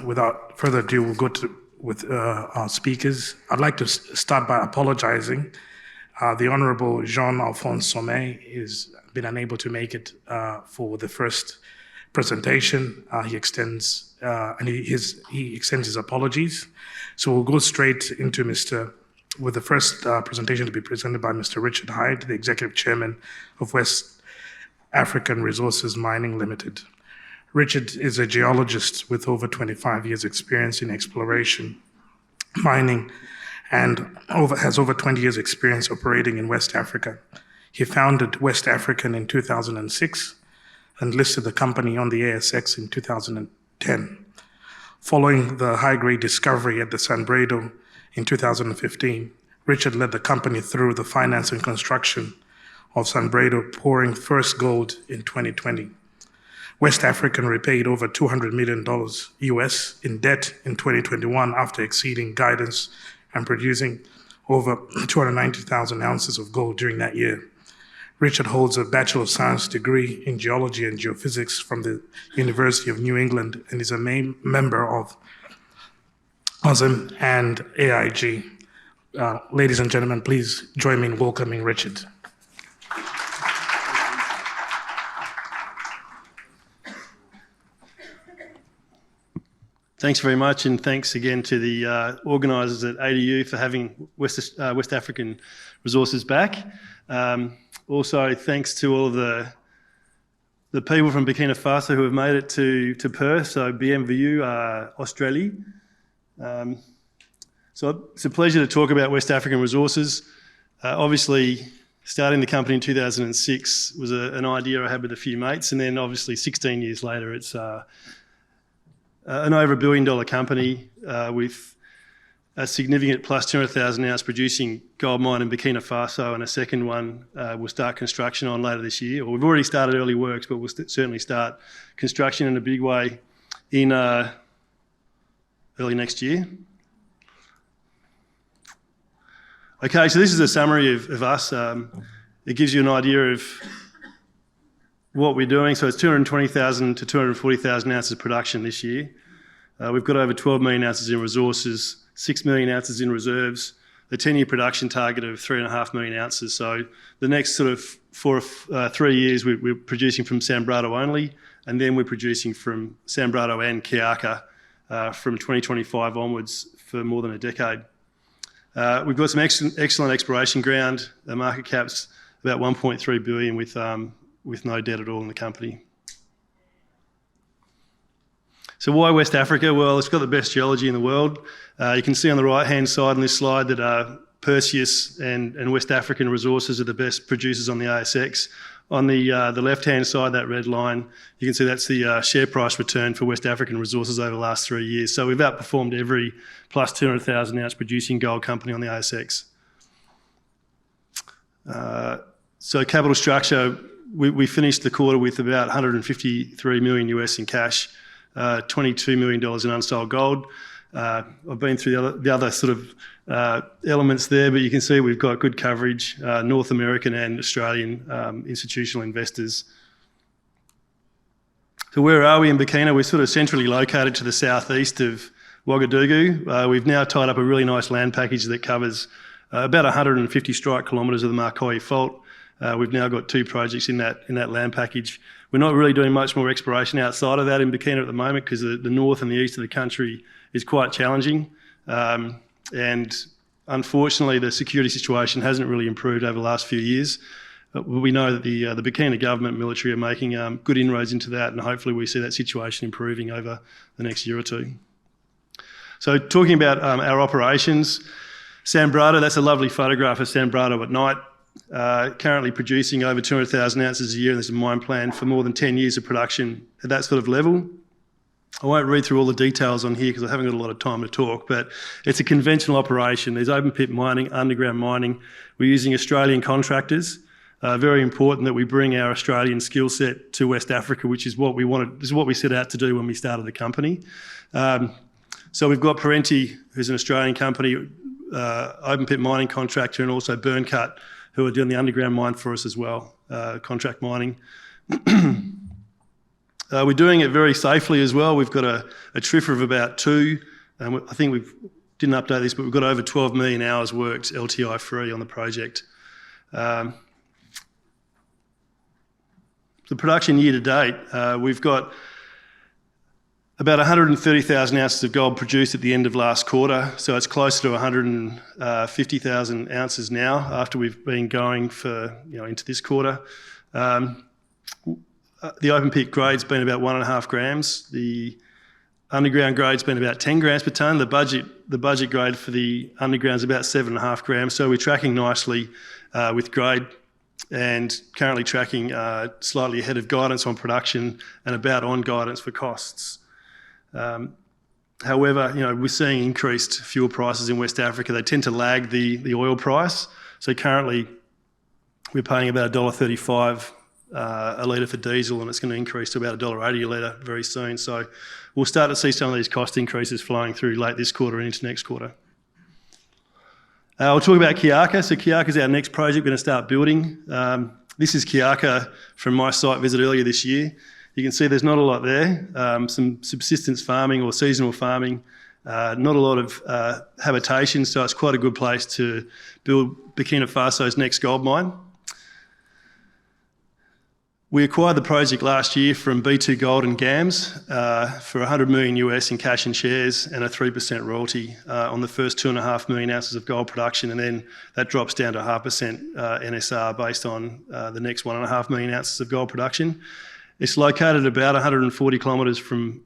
Without further ado, we'll go with our speakers. I'd like to start by apologizing. The Honorable Jean-Alphonse Sommet has been unable to make it for the first presentation. He extends his apologies. So we'll go straight into with the first presentation to be presented by Mr. Richard Hyde, the Executive Chairman of West African Resources Mining Limited. Richard is a geologist with over 25 years experience in exploration, mining, and has over 20 years experience operating in West Africa. He founded West African in 2006 and listed the company on the ASX in 2010. Following the high-grade discovery at the SANBRADO in 2015, Richard led the company through the finance and construction of SANBRADO, pouring first gold in 2020. West African repaid over $200 million US in debt in 2021 after exceeding guidance and producing over 290,000 ounces of gold during that year. Richard holds a Bachelor of Science degree in Geology and Geophysics from the University of New England and is a main member of OSM and AIG. Ladies and gentlemen, please join me in welcoming Richard. Thanks very much, and thanks again to the organisers at ADU for having West African Resources back. Also, thanks to all of the people from Burkina Faso who have made it to Perth, so BMVU, Australia. So it's a pleasure to talk about West African Resources. Obviously, starting the company in 2006 was an idea I had with a few mates, and then obviously 16 years later, it's an over $1 billion company with a significant plus 200,000 ounce producing gold mine in Burkina Faso, and a second one we'll start construction on later this year. Or we've already started early works, but we'll certainly start construction in a big way in early next year. Okay, so this is a summary of us. It gives you an idea of what we're doing. So it's 220,000 to 240,000 ounces of production this year. We've got over 12 million ounces in resources, 6 million ounces in reserves, a 10-year production target of 3.5 million ounces. So the next sort of 3 years, we're producing from SANBRADO only, and then we're producing from SANBRADO and KIAKA from 2025 onwards for more than a decade. We've got some excellent exploration ground. The market cap's about 1.3 billion with no debt at all in the company. So why West Africa? Well, it's got the best geology in the world. You can see on the right-hand side on this slide that Perseus and West African Resources are the best producers on the ASX. On the left-hand side, that red line, you can see that's the share price return for West African Resources over the last 3 years. So we've outperformed every plus 200,000 ounce producing gold company on the ASX. So capital structure, we finished the quarter with about 153 million US in cash, $22 million in unsold gold. I've been through the other sort of elements there, but you can see we've got good coverage, North American and Australian institutional investors. So where are we in Burkina? We're sort of centrally located to the southeast of Ouagadougou. We've now tied up a really nice land package that covers about 150 strike kilometres of the Marcoy Fault. We've now got 2 projects in that land package. We're not really doing much more exploration outside of that in Burkina at the moment because the north and the east of the country is quite challenging. And unfortunately, the security situation hasn't really improved over the last few years. We know that the Burkina government military are making good inroads into that, and hopefully we see that situation improving over the next year or two. So talking about our operations, SANBRADO, that's a lovely photograph of SANBRADO at night. Currently producing over 200,000 ounces a year, and there's a mine plan for more than 10 years of production at that sort of level. I won't read through all the details on here because I haven't got a lot of time to talk, but it's a conventional operation. There's open pit mining, underground mining. We're using Australian contractors. Very important that we bring our Australian skill set to West Africa, which is what we wanted. This is what we set out to do when we started the company. So we've got Parenti, who's an Australian company, open pit mining contractor, and also Burncut, who are doing the underground mine for us as well, contract mining. We're doing it very safely as well. We've got a TRIFR of about 2. I think we didn't update this, but we've got over 12 million hours worked LTI free on the project. The production year to date, we've got about 130,000 ounces of gold produced at the end of last quarter, so it's closer to 150,000 ounces now after we've been going for into this quarter. The open pit grade's been about 1.5 grams. The underground grade's been about 10 grams per tonne. The budget grade for the underground's about 7.5 grams. So we're tracking nicely with grade, and currently tracking slightly ahead of guidance on production and about on guidance for costs. However, we're seeing increased fuel prices in West Africa. They tend to lag the oil price. So currently we're paying about $1.35 a litre for diesel, and it's going to increase to about $1.80 a litre very soon. So we'll start to see some of these cost increases flowing through late this quarter and into next quarter. I'll talk about KIAKA. So KIAKA is our next project we're going to start building. This is KIAKA from my site visit earlier this year. You can see there's not a lot there. Some subsistence farming or seasonal farming, not a lot of habitation, so it's quite a good place to build Burkina Faso's next gold mine. We acquired the project last year from B2 Gold and GAMS for $100 million US in cash and shares and a 3% royalty on the first 2.5 million ounces of gold production, and then that drops down to 0.5% NSR based on the next 1.5 million ounces of gold production. It's located about 140 kilometres from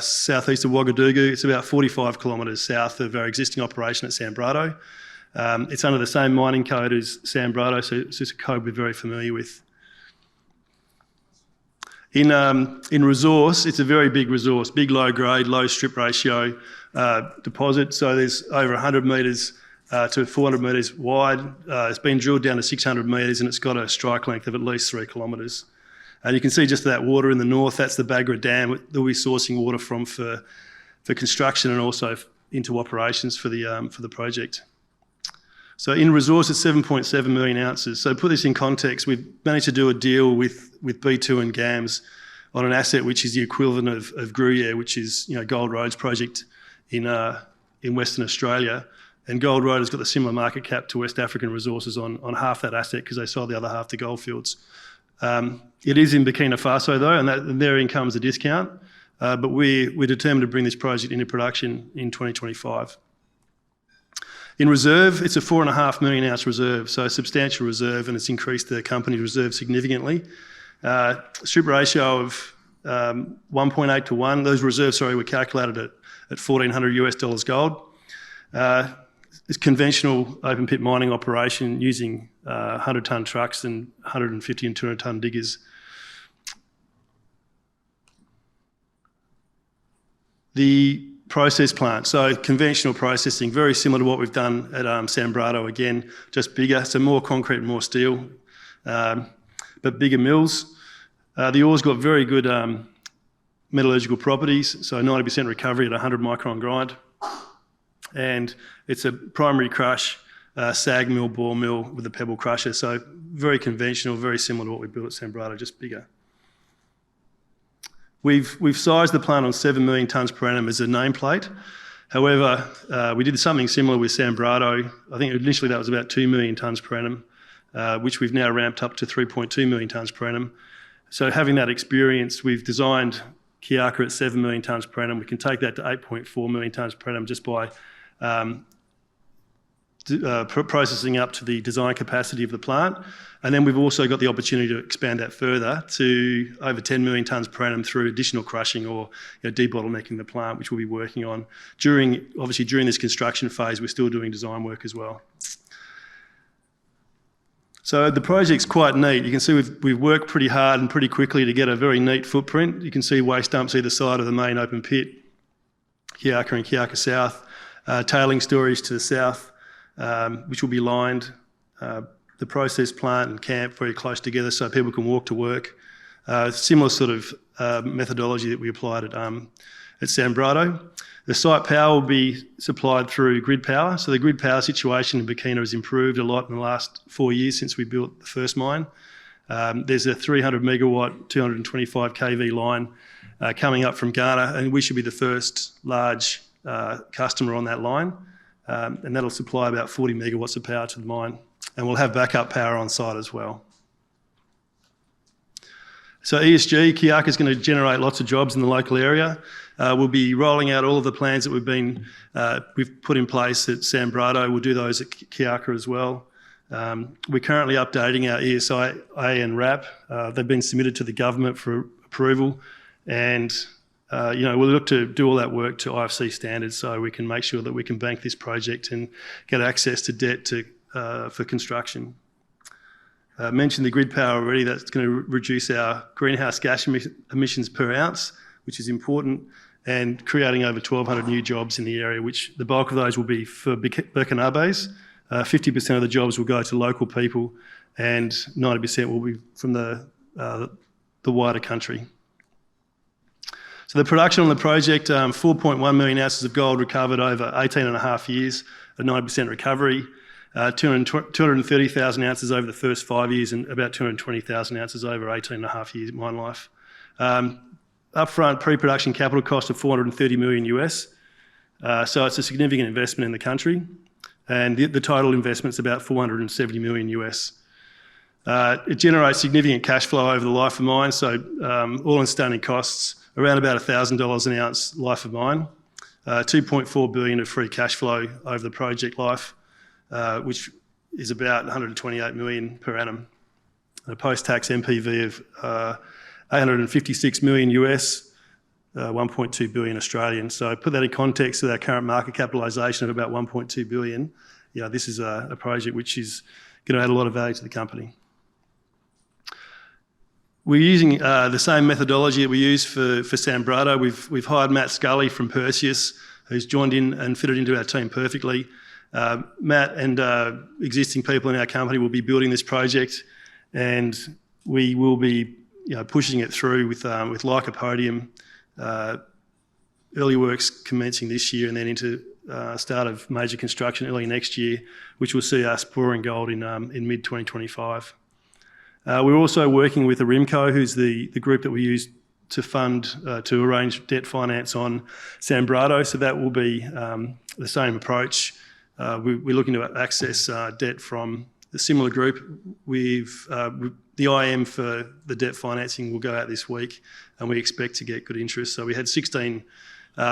southeast of Ouagadougou. It's about 45 kilometres south of our existing operation at SANBRADO. It's under the same mining code as SANBRADO, so it's just a code we're very familiar with. In resource, it's a very big resource, big low grade, low strip ratio deposit. So there's over 100 metres to 400 metres wide. It's been drilled down to 600 metres, and it's got a strike length of at least 3 kilometres. And you can see just that water in the north, that's the Bagra Dam that we'll be sourcing water from for construction and also into operations for the project. So in resource, it's 7.7 million ounces. So to put this in context, we've managed to do a deal with B2 and GAMS on an asset which is the equivalent of Gruyere, which is Gold Road's project in Western Australia. And Gold Road has got a similar market cap to West African Resources on half that asset because they sold the other half to Goldfields. It is in Burkina Faso though, and therein comes a discount. But we're determined to bring this project into production in 2025. In reserve, it's a 4.5 million ounce reserve, so a substantial reserve, and it's increased the company's reserve significantly. Strip ratio of 1.8 to 1. Those reserves, were calculated at $1,400 US gold. It's conventional open pit mining operation using 100-tonne trucks and 150 and 200-tonne diggers. The process plant, so conventional processing, very similar to what we've done at SANBRADO, again, just bigger, so more concrete and more steel, but bigger mills. The ore's got very good metallurgical properties, so 90% recovery at 100 micron grind. And it's a primary crush, SAG mill, ball mill with a pebble crusher, so very conventional, very similar to what we built at SANBRADO, just bigger. We've sized the plant on 7 million tonnes per annum as a nameplate. However, we did something similar with SANBRADO. I think initially that was about 2 million tonnes per annum, which we've now ramped up to 3.2 million tonnes per annum. So having that experience, we've designed KIAKA at 7 million tonnes per annum. We can take that to 8.4 million tonnes per annum just by processing up to the design capacity of the plant. And then we've also got the opportunity to expand that further to over 10 million tonnes per annum through additional crushing or debottlenecking the plant, which we'll be working on. Obviously during this construction phase, we're still doing design work as well. So the project's quite neat. You can see we've worked pretty hard and pretty quickly to get a very neat footprint. You can see waste dumps either side of the main open pit, KIAKA and KIAKA South, tailing storage to the south, which will be lined. The process plant and camp very close together so people can walk to work. Similar sort of methodology that we applied at SANBRADO. The site power will be supplied through grid power. So the grid power situation in Burkina has improved a lot in the last 4 years since we built the first mine. There's a 300 megawatt, 225 kV line coming up from Ghana, and we should be the first large customer on that line. And that'll supply about 40 megawatts of power to the mine. And we'll have backup power on site as well. So ESG, KIAKA is going to generate lots of jobs in the local area. We'll be rolling out all of the plans that we've put in place at SANBRADO. We'll do those at KIAKA as well. We're currently updating our ESIA and RAP. They've been submitted to the government for approval, and we'll look to do all that work to IFC standards so we can make sure that we can bank this project and get access to debt for construction. I mentioned the grid power already. That's going to reduce our greenhouse gas emissions per ounce, which is important, and creating over 1,200 new jobs in the area, which the bulk of those will be for Burkinabes. 50% of the jobs will go to local people, and 90% will be from the wider country. So the production on the project, 4.1 million ounces of gold recovered over 18 and a half years, a 90% recovery. 230,000 ounces over the first 5 years and about 220,000 ounces over 18 and a half years mine life. Upfront pre-production capital cost of $430 million US. So it's a significant investment in the country, and the total investment's about $470 million US. It generates significant cash flow over the life of mine, so all-in sustaining costs around about $1,000 an ounce life of mine. 2.4 billion of free cash flow over the project life, which is about 128 million per annum. A post-tax NPV of 856 million US, 1.2 billion Australian. So put that in context with our current market capitalisation of about 1.2 billion. This is a project which is going to add a lot of value to the company. We're using the same methodology that we use for SANBRADO. We've hired Matt Scully from Perseus, who's joined in and fitted into our team perfectly. Matt and existing people in our company will be building this project, and we will be pushing it through with Lycopodium, early works commencing this year and then into start of major construction early next year, which will see us pouring gold in mid-2025. We're also working with Arimco, who's the group that we use to fund, to arrange debt finance on SANBRADO, so that will be the same approach. We're looking to access debt from a similar group. The IM for the debt financing will go out this week, and we expect to get good interest. So we had 16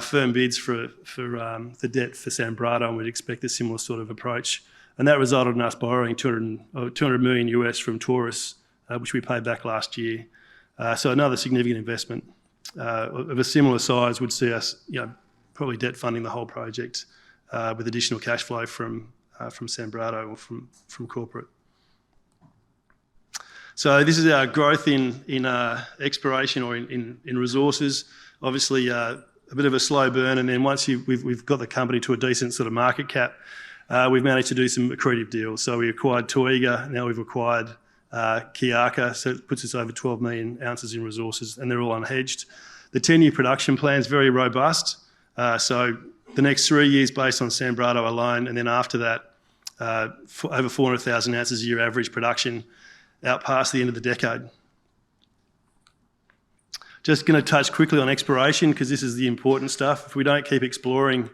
firm bids for the debt for SANBRADO, and we'd expect a similar sort of approach. And that resulted in us borrowing 200 million US from Taurus, which we paid back last year. So another significant investment of a similar size would see us, probably debt funding the whole project with additional cash flow from SANBRADO or from corporate. So this is our growth in exploration or in resources. Obviously, a bit of a slow burn, and then once we've got the company to a decent sort of market cap, we've managed to do some accretive deals. So we acquired Toega, now we've acquired KIAKA, so it puts us over 12 million ounces in resources, and they're all unhedged. The 10-year production plan is very robust. So the next 3 years based on SANBRADO alone, and then after that, over 400,000 ounces a year average production out past the end of the decade. Just going to touch quickly on exploration, because this is the important stuff. If we don't keep exploring,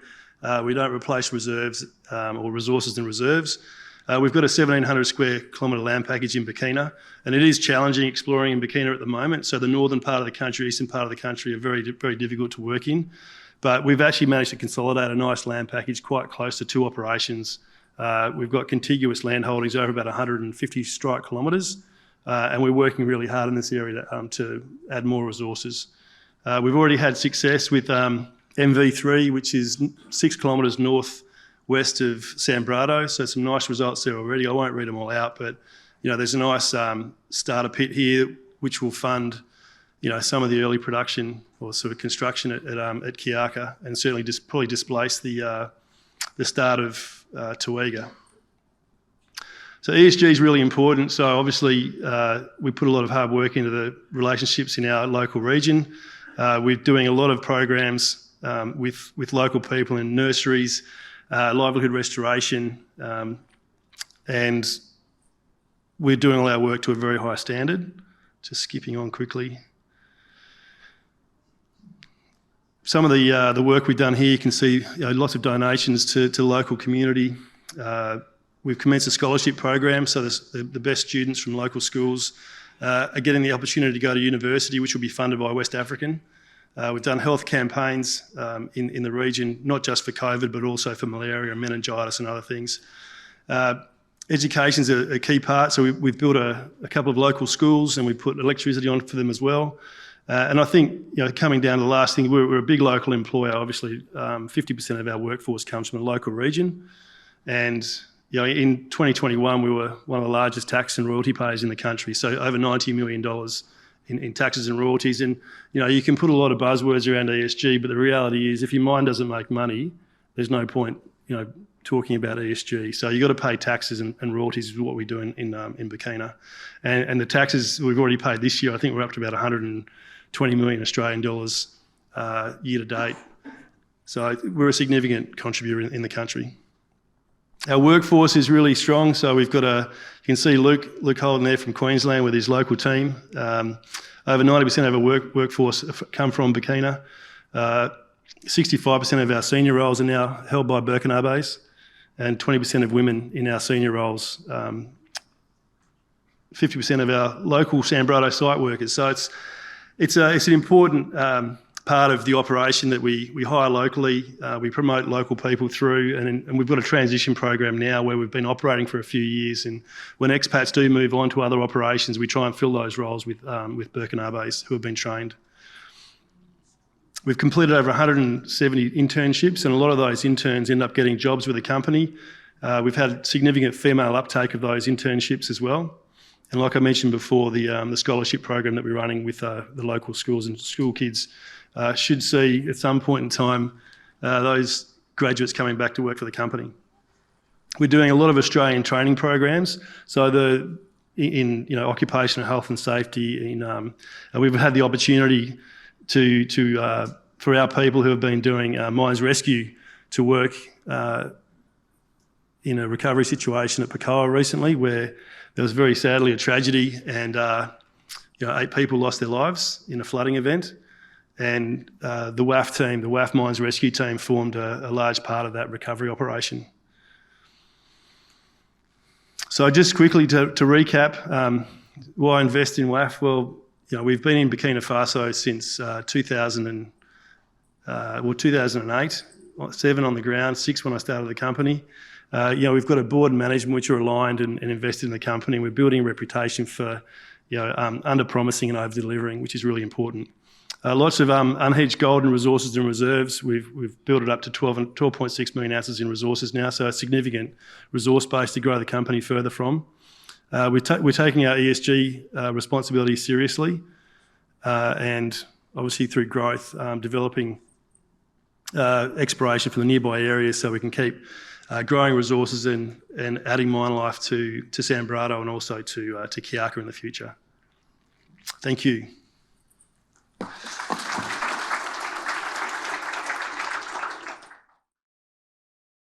we don't replace reserves or resources and reserves. We've got a 1,700 square kilometre land package in Burkina, and it is challenging exploring in Burkina at the moment. So the northern part of the country, eastern part of the country are very, very difficult to work in. But we've actually managed to consolidate a nice land package quite close to 2 operations. We've got contiguous land holdings over about 150 strike kilometres, and we're working really hard in this area to add more resources. We've already had success with MV3, which is 6 kilometres north-west of SANBRADO, so some nice results there already. I won't read them all out, but there's a nice starter pit here which will fund some of the early production or sort of construction at KIAKA, and certainly probably displace the start of Toega. So ESG is really important. So obviously we put a lot of hard work into the relationships in our local region. We're doing a lot of programs with local people in nurseries, livelihood restoration, and we're doing all our work to a very high standard. Just skipping on quickly. Some of the work we've done here, you can see lots of donations to the local community. We've commenced a scholarship program, so the best students from local schools are getting the opportunity to go to university, which will be funded by West African. We've done health campaigns in the region, not just for COVID, but also for malaria and meningitis and other things. Education's a key part, so we've built a couple of local schools and we put electricity on for them as well. And I think, coming down to the last thing, we're a big local employer. Obviously, 50% of our workforce comes from the local region. And, in 2021, we were one of the largest tax and royalty payers in the country. So over $90 million in taxes and royalties. And, you can put a lot of buzzwords around ESG, but the reality is if your mine doesn't make money, there's no point, talking about ESG. So you've got to pay taxes and royalties is what we do in Burkina. And the taxes we've already paid this year, I think we're up to about 120 million Australian dollars year to date. So we're a significant contributor in the country. Our workforce is really strong. So we've got you can see Luke Holden there from Queensland with his local team. Over 90% of our workforce come from Burkina. 65% of our senior roles are now held by Burkinabés, and 20% of women in our senior roles. 50% of our local SANBRADO site workers. So it's an important part of the operation that we hire locally. We promote local people through, and we've got a transition program now where we've been operating for a few years. And when expats do move on to other operations, we try and fill those roles with Burkinabés who have been trained. We've completed over 170 internships, and a lot of those interns end up getting jobs with the company. We've had significant female uptake of those internships as well. And like I mentioned before, the scholarship program that we're running with the local schools and school kids should see at some point in time those graduates coming back to work for the company. We're doing a lot of Australian training programs. So in occupational health and safety, we've had the opportunity for our people who have been doing mines rescue to work in a recovery situation at Pakoa recently, where there was very sadly a tragedy, and 8 people lost their lives in a flooding event. And the WAF team, the WAF mines rescue team, formed a large part of that recovery operation. So just quickly to recap, why invest in WAF? Well, we've been in Burkina Faso since 2008, 7 on the ground, 6 when I started the company. We've got a board and management which are aligned and invested in the company. We're building a reputation for under-promising and over-delivering, which is really important. Lots of unhedged gold and resources and reserves. We've built it up to 12.6 million ounces in resources now, so a significant resource base to grow the company further from. We're taking our ESG responsibilities seriously, and obviously through growth, developing exploration for the nearby areas so we can keep growing resources and adding mine life to SANBRADO and also to KIAKA in the future. Thank you.